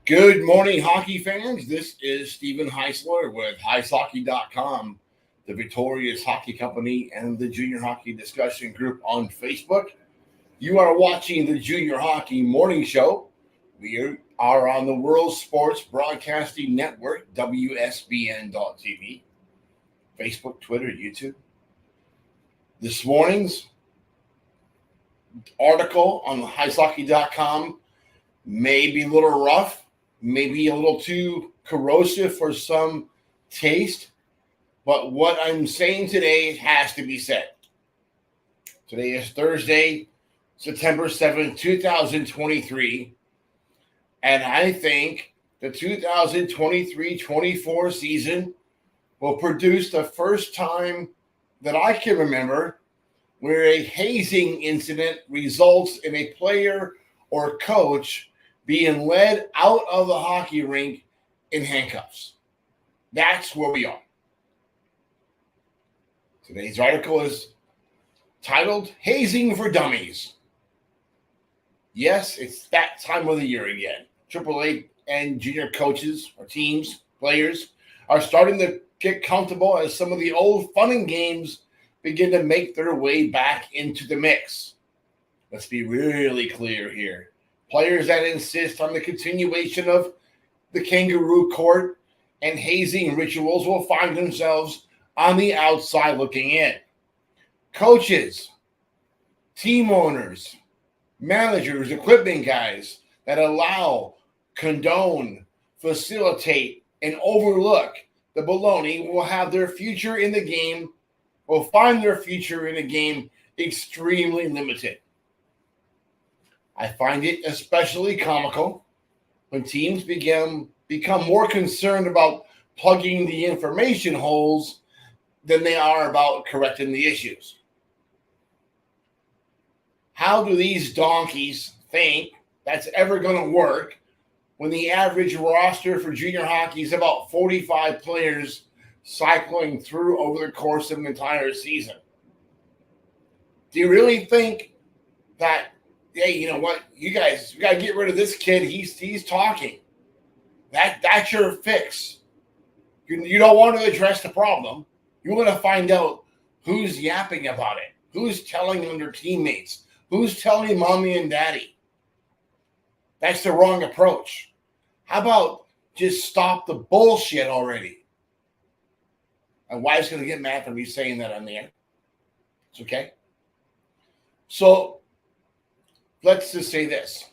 Good morning, hockey fans. This is Stephen Heisler with HeisHockey.com, the Victorious Hockey Company, and the Junior Hockey Discussion Group on Facebook. You are watching the Junior Hockey Morning Show. We are on the World Sports Broadcasting Network, WSBN.TV, Facebook, Twitter, YouTube. This morning's article on HeisHockey.com may be a little rough, maybe a little too corrosive for some taste, but what I'm saying today has to be said. Today is Thursday, September 7th, 2023, and I think the 2023-24 season will produce the first time that I can remember where a hazing incident results in a player or coach being led out of the hockey rink in handcuffs. That's where we are. Today's article is titled Hazing for Dummies. Yes, it's that time of the year again. AAA and junior coaches or teams, players, are starting to get comfortable as some of the old fun and games begin to make their way back into the mix. Let's be really clear here. Players that insist on the continuation of the kangaroo court and hazing rituals will find themselves on the outside looking in. Coaches, team owners, managers, equipment guys that allow, condone, facilitate, and overlook the baloney will have their future in the game, will find their future in the game extremely limited. I find it especially comical when teams become more concerned about plugging the information holes than they are about correcting the issues. How do these donkeys think that's ever going to work when the average roster for junior hockey is about 45 players cycling through over the course of an entire season? Do you really think that, hey, you know what, you guys, you got to get rid of this kid. He's talking. That's your fix. You don't want to address the problem. You want to find out who's yapping about it, who's telling on their teammates, who's telling mommy and daddy. That's the wrong approach. How about just stop the bullshit already? My wife's going to get mad for me saying that on the air. It's okay. So, let's just say this.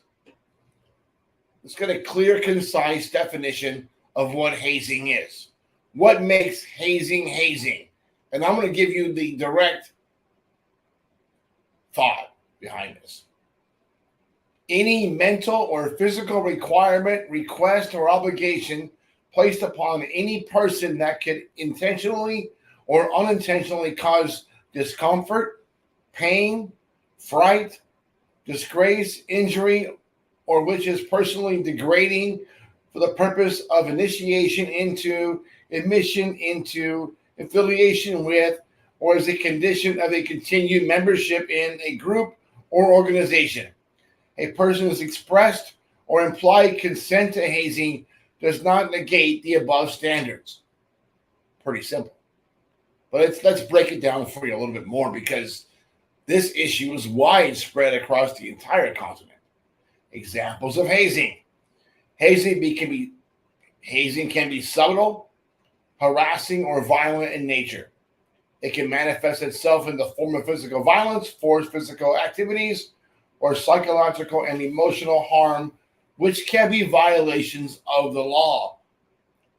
Let's get a clear, concise definition of what hazing is. What makes hazing hazing? And I'm going to give you the direct thought behind this. Any mental or physical requirement, request, or obligation placed upon any person that could intentionally or unintentionally cause discomfort, pain, fright, disgrace, injury, or which is personally degrading for the purpose of initiation into, admission into, affiliation with, or as a condition of a continued membership in a group or organization. A person's expressed or implied consent to hazing does not negate the above standards. Pretty simple. But let's break it down for you a little bit more, because this issue is widespread across the entire continent. Examples of hazing. Hazing can be subtle, harassing, or violent in nature. It can manifest itself in the form of physical violence, forced physical activities, or psychological and emotional harm, which can be violations of the law.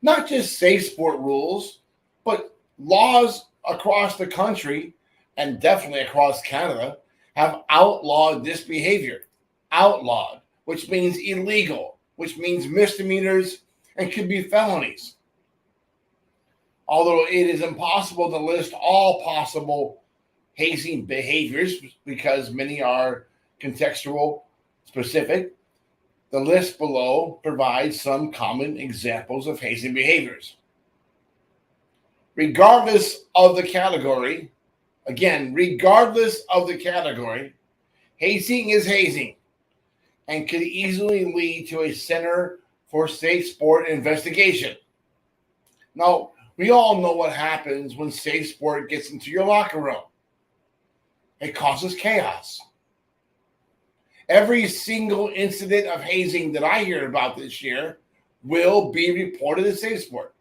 Not just safe sport rules, but laws across the country and definitely across Canada have outlawed this behavior. Outlawed, which means illegal, which means misdemeanors and could be felonies. Although it is impossible to list all possible hazing behaviors, because many are contextual specific, the list below provides some common examples of hazing behaviors. Regardless of the category, hazing is hazing and could easily lead to a Center for Safe Sport investigation. Now, we all know what happens when Safe Sport gets into your locker room. It causes chaos. Every single incident of hazing that I hear about this year will be reported to Safe Sport,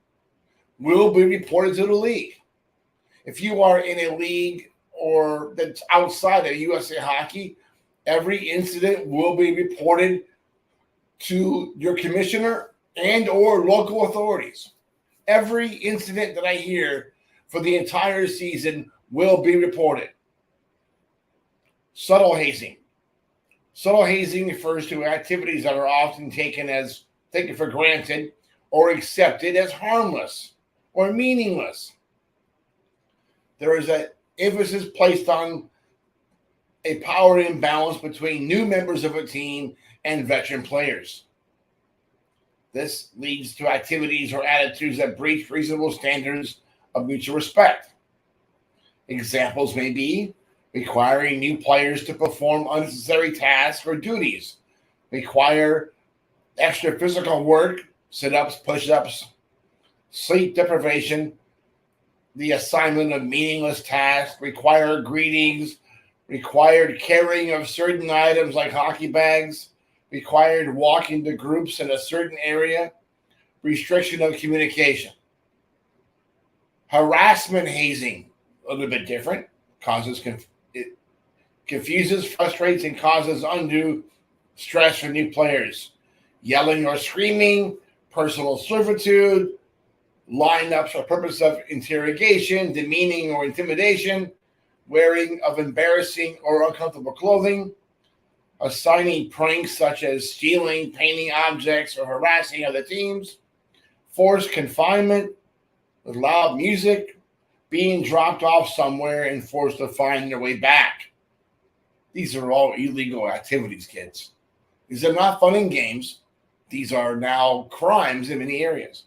will be reported to the league. If you are in a league or that's outside of USA Hockey, every incident will be reported to your commissioner and or local authorities. Every incident that I hear for the entire season will be reported. Subtle hazing. Subtle hazing refers to activities that are often taken for granted or accepted as harmless or meaningless. There is an emphasis placed on a power imbalance between new members of a team and veteran players. This leads to activities or attitudes that breach reasonable standards of mutual respect. Examples may be requiring new players to perform unnecessary tasks or duties, require extra physical work, sit-ups, push-ups, sleep deprivation, the assignment of meaningless tasks, required greetings, required carrying of certain items like hockey bags, required walking to groups in a certain area, restriction of communication. Harassment hazing, a little bit different, it confuses, frustrates, and causes undue stress for new players. Yelling or screaming, personal servitude, lineups for purpose of interrogation, demeaning or intimidation, wearing of embarrassing or uncomfortable clothing, assigning pranks such as stealing, painting objects, or harassing other teams, forced confinement with loud music, being dropped off somewhere and forced to find their way back. These are all illegal activities, kids. These are not fun and games. These are now crimes in many areas.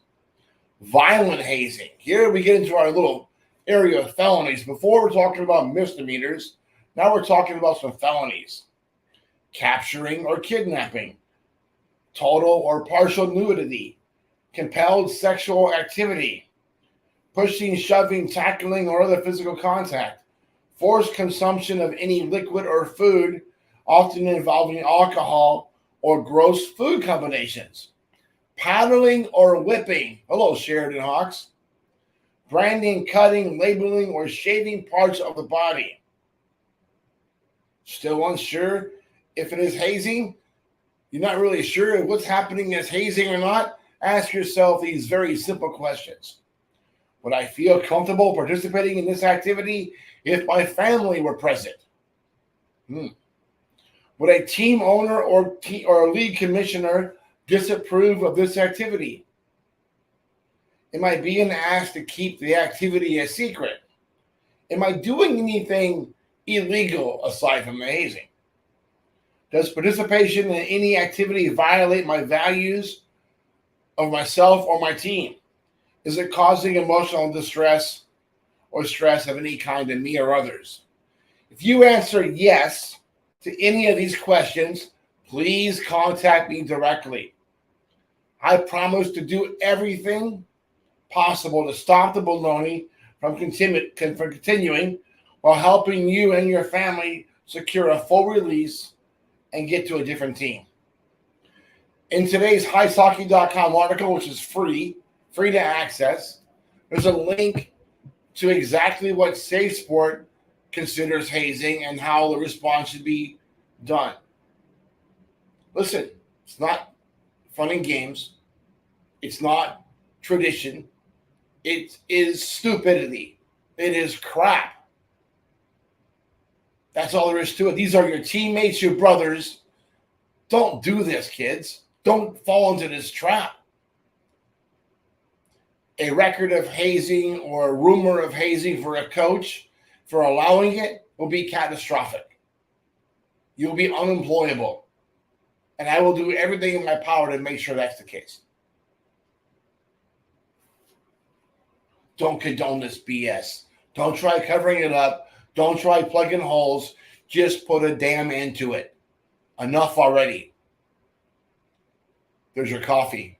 Violent hazing. Here we get into our little area of felonies. Before we're talking about misdemeanors, now we're talking about some felonies. Capturing or kidnapping, total or partial nudity, compelled sexual activity, pushing, shoving, tackling, or other physical contact, forced consumption of any liquid or food, often involving alcohol or gross food combinations, paddling or whipping. Hello, Sheridan Hawks. Branding, cutting, labeling, or shaving parts of the body. Still unsure if it is hazing? You're not really sure if what's happening is hazing or not? Ask yourself these very simple questions. Would I feel comfortable participating in this activity if my family were present? Would a team owner or a league commissioner disapprove of this activity? Am I being asked to keep the activity a secret? Am I doing anything illegal aside from the hazing? Does participation in any activity violate my values of myself or my team? Is it causing emotional distress or stress of any kind to me or others? If you answer yes to any of these questions, please contact me directly. I promise to do everything possible to stop the baloney from continuing while helping you and your family secure a full release and get to a different team. In today's HeisHockey.com article, which is free to access, there's a link to exactly what Safe Sport considers hazing and how the response should be done. Listen, it's not fun and games. It's not tradition. It is stupidity. It is crap. That's all there is to it. These are your teammates, your brothers. Don't do this, kids. Don't fall into this trap. A record of hazing or a rumor of hazing for a coach for allowing it will be catastrophic. You'll be unemployable. And I will do everything in my power to make sure that's the case. Don't condone this BS. Don't try covering it up. Don't try plugging holes. Just put a damn end to it. Enough already. There's your coffee.